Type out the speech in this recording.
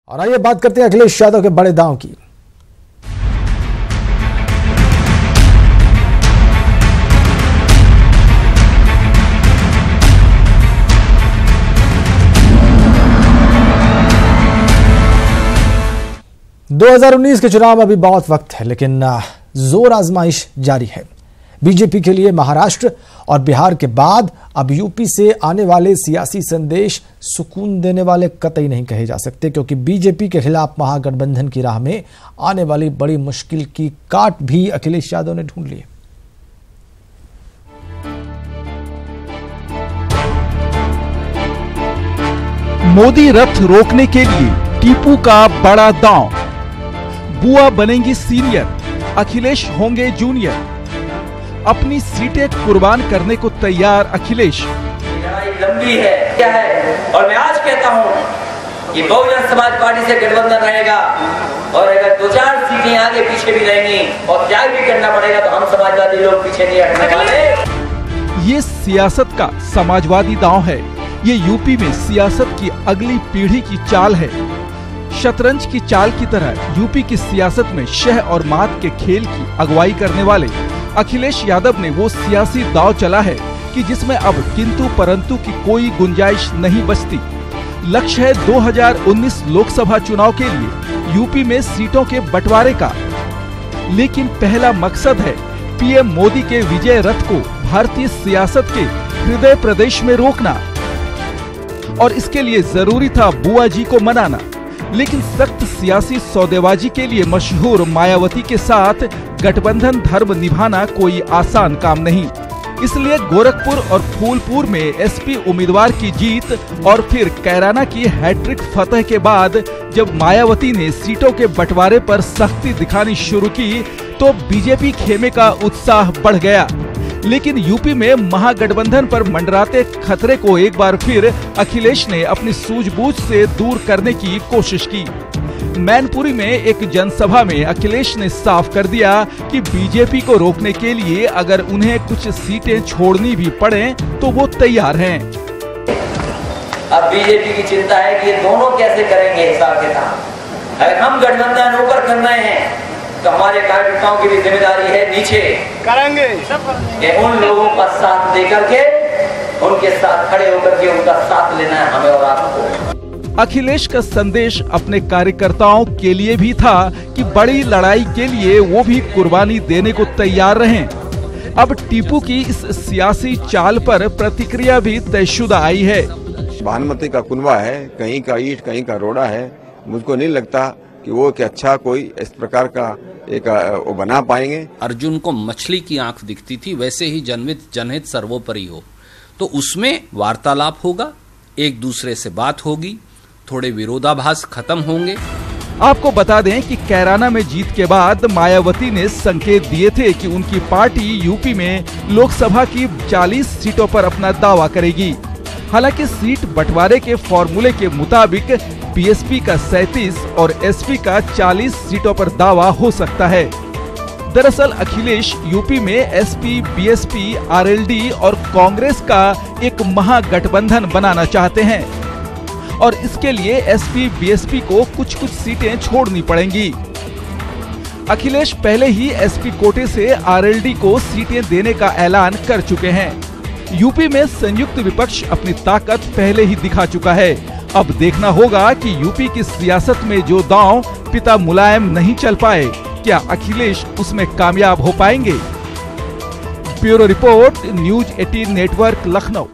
और आइए बात करते हैं अखिलेश यादव के बड़े दांव की। दो 2019 के चुनाव में अभी बहुत वक्त है, लेकिन जोर आजमाइश जारी है। बीजेपी के लिए महाराष्ट्र और बिहार के बाद अब यूपी से आने वाले सियासी संदेश सुकून देने वाले कतई नहीं कहे जा सकते, क्योंकि बीजेपी के खिलाफ महागठबंधन की राह में आने वाली बड़ी मुश्किल की काट भी अखिलेश यादव ने ढूंढ ली है। मोदी रथ रोकने के लिए टीपू का बड़ा दांव। बुआ बनेंगी सीनियर, अखिलेश होंगे जूनियर। अपनी सीटें कुर्बान करने को तैयार अखिलेश। लड़ाई लंबी है, क्या है, और मैं आज कहता हूं कि बहुजन समाज पार्टी से गठबंधन रहेगा और अगर 2-4 सीटें आगे पीछे भी रहेंगी और त्याग भी करना पड़ेगा तो हम समाजवादी लोग पीछे नहीं हटने वाले। ये सियासत का समाजवादी दांव है। ये यूपी में सियासत की अगली पीढ़ी की चाल है। शतरंज की चाल की तरह यूपी की सियासत में शह और मात के खेल की अगुवाई करने वाले अखिलेश यादव ने वो सियासी दांव चला है कि जिसमें अब किंतु परंतु की कोई गुंजाइश नहीं बचती। लक्ष्य है 2019 लोकसभा चुनाव के लिए यूपी में सीटों के बंटवारे का, लेकिन पहला मकसद है पीएम मोदी के विजय रथ को भारतीय सियासत के हृदय प्रदेश में रोकना। और इसके लिए जरूरी था बुआ जी को मनाना, लेकिन सख्त सियासी सौदेबाजी के लिए मशहूर मायावती के साथ गठबंधन धर्म निभाना कोई आसान काम नहीं। इसलिए गोरखपुर और फूलपुर में एसपी उम्मीदवार की जीत और फिर कैराना की हैट्रिक फतह के बाद जब मायावती ने सीटों के बंटवारे पर सख्ती दिखानी शुरू की तो बीजेपी खेमे का उत्साह बढ़ गया। लेकिन यूपी में महागठबंधन पर मंडराते खतरे को एक बार फिर अखिलेश ने अपनी सूझबूझ से दूर करने की कोशिश की। मैनपुरी में एक जनसभा में अखिलेश ने साफ कर दिया कि बीजेपी को रोकने के लिए अगर उन्हें कुछ सीटें छोड़नी भी पड़े तो वो तैयार हैं। अब बीजेपी की चिंता है कि ये दोनों कैसे करेंगे हिसाब किताब। अगर हम गठबंधन ऊपर कर रहे हैं तो हमारे कार्यकर्ताओं की भी जिम्मेदारी है नीचे करेंगे कि उन लोगों का साथ देकर के उनके साथ खड़े होकर के उनका साथ लेना है हमें और आपको। अखिलेश का संदेश अपने कार्यकर्ताओं के लिए भी था कि बड़ी लड़ाई के लिए वो भी कुर्बानी देने को तैयार रहें। अब टीपू की इस सियासी चाल पर प्रतिक्रिया भी तयशुदा आई है। भानुमति का कुनवा है, कहीं का ईंट कहीं का रोड़ा है। मुझको नहीं लगता कि वो कि अच्छा कोई इस प्रकार का एक वो बना पाएंगे। अर्जुन को मछली की आंख दिखती थी, वैसे ही जनहित सर्वोपरि हो, तो उसमें वार्तालाप होगा, एक दूसरे से बात होगी, थोड़े विरोधाभास खत्म होंगे। आपको बता दें कि कैराना में जीत के बाद मायावती ने संकेत दिए थे कि उनकी पार्टी यूपी में लोकसभा की 40 सीटों पर अपना दावा करेगी। हालांकि सीट बंटवारे के फॉर्मूले के मुताबिक बीएसपी का 37 और एसपी का 40 सीटों पर दावा हो सकता है। दरअसल अखिलेश यूपी में एसपी, बीएसपी, आरएलडी और कांग्रेस का एक महागठबंधन बनाना चाहते हैं और इसके लिए एसपी, बीएसपी को कुछ सीटें छोड़नी पड़ेंगी। अखिलेश पहले ही एसपी कोटे से आरएलडी को सीटें देने का ऐलान कर चुके हैं। यूपी में संयुक्त विपक्ष अपनी ताकत पहले ही दिखा चुका है। अब देखना होगा कि यूपी की सियासत में जो दांव पिता मुलायम नहीं चल पाए, क्या अखिलेश उसमें कामयाब हो पाएंगे? Bureau report, news 18 network, Lucknow.